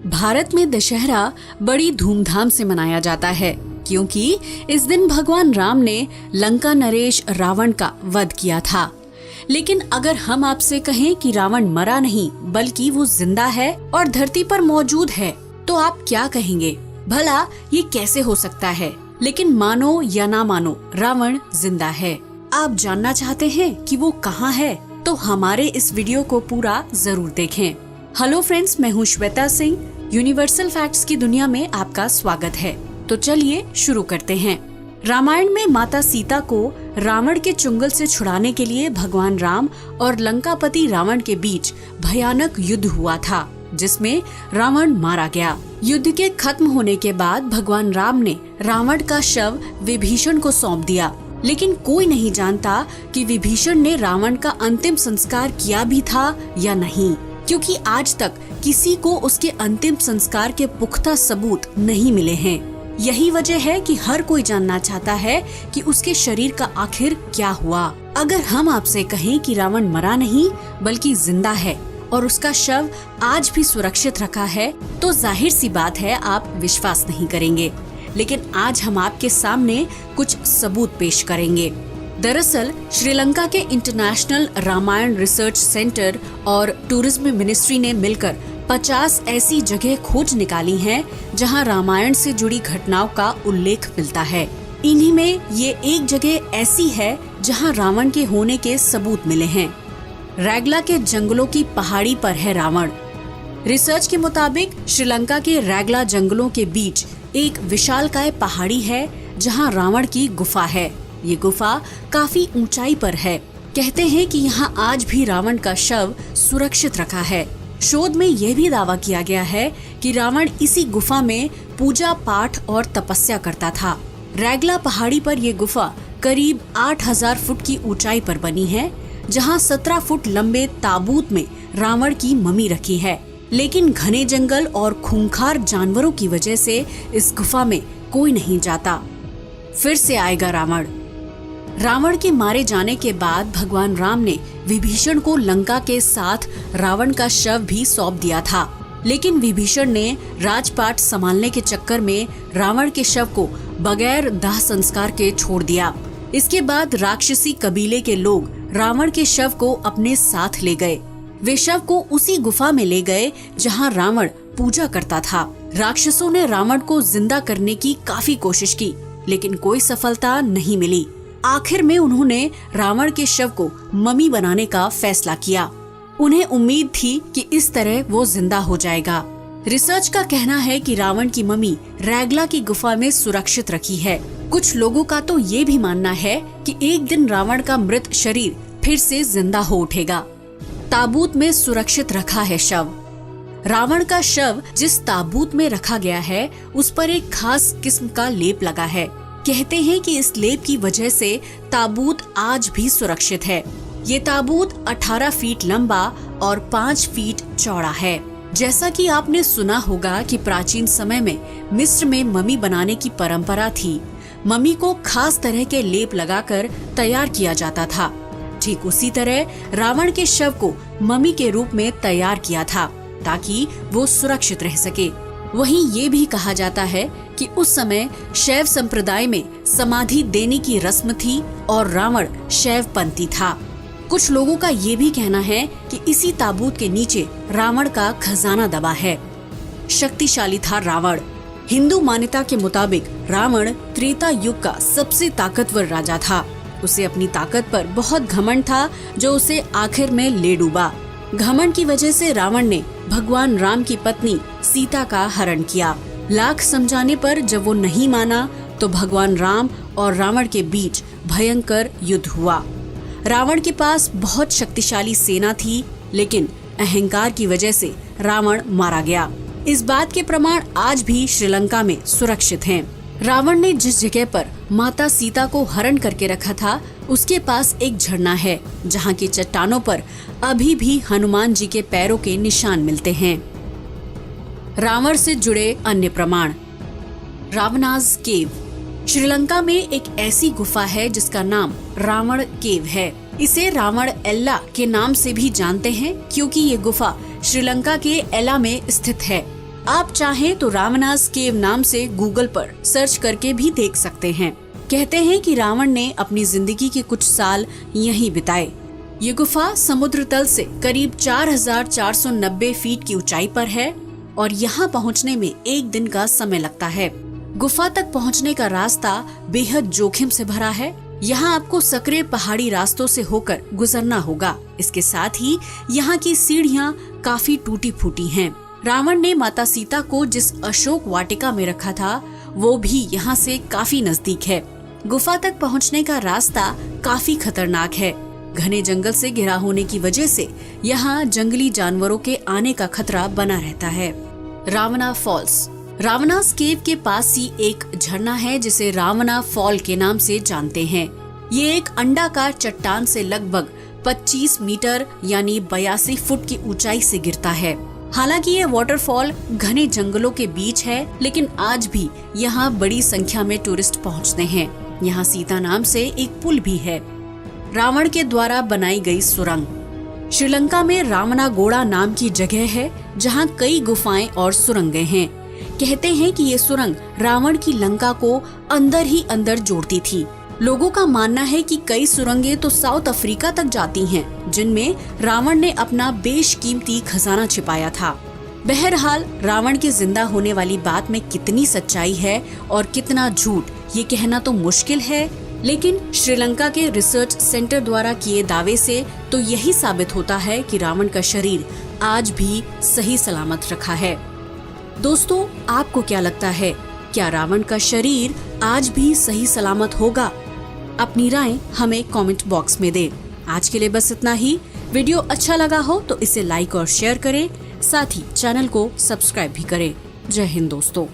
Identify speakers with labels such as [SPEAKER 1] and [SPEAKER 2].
[SPEAKER 1] भारत में दशहरा बड़ी धूमधाम से मनाया जाता है क्योंकि इस दिन भगवान राम ने लंका नरेश रावण का वध किया था। लेकिन अगर हम आपसे कहें कि रावण मरा नहीं बल्कि वो जिंदा है और धरती पर मौजूद है, तो आप क्या कहेंगे? भला ये कैसे हो सकता है? लेकिन मानो या ना मानो, रावण जिंदा है। आप जानना चाहते हैं कि वो कहाँ है? तो हमारे इस वीडियो को पूरा जरूर देखें। हेलो फ्रेंड्स, मैं हूँ श्वेता सिंह। यूनिवर्सल फैक्ट्स की दुनिया में आपका स्वागत है। तो चलिए शुरू करते हैं। रामायण में माता सीता को रावण के चुंगल से छुड़ाने के लिए भगवान राम और लंकापति रावण के बीच भयानक युद्ध हुआ था, जिसमें रावण मारा गया। युद्ध के खत्म होने के बाद भगवान राम ने रावण का शव विभीषण को सौंप दिया। लेकिन कोई नहीं जानता कि विभीषण ने रावण का अंतिम संस्कार किया भी था या नहीं, क्योंकि आज तक किसी को उसके अंतिम संस्कार के पुख्ता सबूत नहीं मिले हैं। यही वजह है कि हर कोई जानना चाहता है कि उसके शरीर का आखिर क्या हुआ। अगर हम आपसे कहें कि रावण मरा नहीं बल्कि जिंदा है और उसका शव आज भी सुरक्षित रखा है, तो जाहिर सी बात है आप विश्वास नहीं करेंगे। लेकिन आज हम आपके सामने कुछ सबूत पेश करेंगे। दरअसल श्रीलंका के इंटरनेशनल रामायण रिसर्च सेंटर और टूरिज्म मिनिस्ट्री ने मिलकर 50 ऐसी जगह खोज निकाली हैं जहां रामायण से जुड़ी घटनाओं का उल्लेख मिलता है। इन्हीं में ये एक जगह ऐसी है जहां रावण के होने के सबूत मिले हैं। रैगला के जंगलों की पहाड़ी पर है रावण। रिसर्च के मुताबिक श्रीलंका के रैगला जंगलों के बीच एक विशालकाय पहाड़ी है जहां रावण की गुफा है। ये गुफा काफी ऊंचाई पर है। कहते हैं कि यहाँ आज भी रावण का शव सुरक्षित रखा है। शोध में यह भी दावा किया गया है कि रावण इसी गुफा में पूजा पाठ और तपस्या करता था। रैगला पहाड़ी पर यह गुफा करीब 8000 फुट की ऊंचाई पर बनी है, जहाँ 17 फुट लंबे ताबूत में रावण की मम्मी रखी है। लेकिन घने जंगल और खूंखार जानवरों की वजह से इस गुफा में कोई नहीं जाता। फिर से आएगा रावण। रावण के मारे जाने के बाद भगवान राम ने विभीषण को लंका के साथ रावण का शव भी सौंप दिया था। लेकिन विभीषण ने राजपाट संभालने के चक्कर में रावण के शव को बगैर दाह संस्कार के छोड़ दिया। इसके बाद राक्षसी कबीले के लोग रावण के शव को अपने साथ ले गए। वे शव को उसी गुफा में ले गए जहां रावण पूजा करता था। राक्षसों ने रावण को जिंदा करने की काफी कोशिश की, लेकिन कोई सफलता नहीं मिली। आखिर में उन्होंने रावण के शव को मम्मी बनाने का फैसला किया। उन्हें उम्मीद थी कि इस तरह वो जिंदा हो जाएगा। रिसर्च का कहना है कि रावण की मम्मी रैगला की गुफा में सुरक्षित रखी है। कुछ लोगों का तो ये भी मानना है कि एक दिन रावण का मृत शरीर फिर से जिंदा हो उठेगा। ताबूत में सुरक्षित रखा है शव। रावण का शव जिस ताबूत में रखा गया है, उस पर एक खास किस्म का लेप लगा है। कहते हैं कि इस लेप की वजह से ताबूत आज भी सुरक्षित है। ये ताबूत 18 फीट लंबा और 5 फीट चौड़ा है। जैसा कि आपने सुना होगा कि प्राचीन समय में मिस्र में मम्मी बनाने की परंपरा थी। मम्मी को खास तरह के लेप लगाकर तैयार किया जाता था। ठीक उसी तरह रावण के शव को मम्मी के रूप में तैयार किया था ताकि वो सुरक्षित रह सके। वहीं ये भी कहा जाता है कि उस समय शैव संप्रदाय में समाधि देने की रस्म थी और रावण शैवपंथी था। कुछ लोगों का ये भी कहना है कि इसी ताबूत के नीचे रावण का खजाना दबा है। शक्तिशाली था रावण। हिंदू मान्यता के मुताबिक रावण त्रेता युग का सबसे ताकतवर राजा था। उसे अपनी ताकत पर बहुत घमंड था, जो उसे आखिर में ले डूबा। घमंड की वजह से रावण ने भगवान राम की पत्नी सीता का हरण किया। लाख समझाने पर जब वो नहीं माना तो भगवान राम और रावण के बीच भयंकर युद्ध हुआ। रावण के पास बहुत शक्तिशाली सेना थी, लेकिन अहंकार की वजह से रावण मारा गया। इस बात के प्रमाण आज भी श्रीलंका में सुरक्षित हैं। रावण ने जिस जगह पर माता सीता को हरण करके रखा था, उसके पास एक झरना है जहाँ की चट्टानों पर अभी भी हनुमान जी के पैरों के निशान मिलते हैं। रावण से जुड़े अन्य प्रमाण। रावणाज केव। श्रीलंका में एक ऐसी गुफा है जिसका नाम रावण केव है। इसे रावण एल्ला के नाम से भी जानते हैं क्योंकि ये गुफा श्रीलंका के एला में स्थित है। आप चाहें तो रावणास केव नाम से गूगल पर सर्च करके भी देख सकते हैं। कहते हैं कि रावण ने अपनी जिंदगी के कुछ साल यहीं बिताए। ये गुफा समुद्र तल से करीब 4490 फीट की ऊंचाई पर है और यहाँ पहुँचने में 1 दिन का समय लगता है। गुफा तक पहुँचने का रास्ता बेहद जोखिम से भरा है। यहाँ आपको सकरे पहाड़ी रास्तों से होकर गुजरना होगा। इसके साथ ही यहाँ की सीढ़ियाँ काफी टूटी फूटी हैं। रावण ने माता सीता को जिस अशोक वाटिका में रखा था वो भी यहाँ से काफी नजदीक है। गुफा तक पहुँचने का रास्ता काफी खतरनाक है। घने जंगल से घिरा होने की वजह से यहाँ जंगली जानवरों के आने का खतरा बना रहता है। रावणा फॉल्स। रावणास केव के पास ही एक झरना है जिसे रावणा फॉल के नाम से जानते हैं। ये एक अंडाकार चट्टान से लगभग 25 मीटर यानी 82 फुट की ऊंचाई से गिरता है। हालांकि ये वाटरफॉल घने जंगलों के बीच है, लेकिन आज भी यहाँ बड़ी संख्या में टूरिस्ट पहुँचते हैं। यहाँ सीता नाम से एक पुल भी है। रावण के द्वारा बनाई गई सुरंग। श्रीलंका में रावणागोड़ा नाम की जगह है जहाँ कई गुफाएं और सुरंगें हैं। कहते हैं कि ये सुरंग रावण की लंका को अंदर ही अंदर जोड़ती थी। लोगों का मानना है कि कई सुरंगें तो साउथ अफ्रीका तक जाती हैं, जिनमें रावण ने अपना बेशकीमती खजाना छिपाया था। बहरहाल रावण के जिंदा होने वाली बात में कितनी सच्चाई है और कितना झूठ, ये कहना तो मुश्किल है, लेकिन श्रीलंका के रिसर्च सेंटर द्वारा किए दावे से तो यही साबित होता है कि रावण का शरीर आज भी सही सलामत रखा है। दोस्तों, आपको क्या लगता है, क्या रावण का शरीर आज भी सही सलामत होगा? अपनी राय हमें कमेंट बॉक्स में दें। आज के लिए बस इतना ही। वीडियो अच्छा लगा हो तो इसे लाइक और शेयर करें, साथ ही चैनल को सब्सक्राइब भी करें। जय हिंद दोस्तों।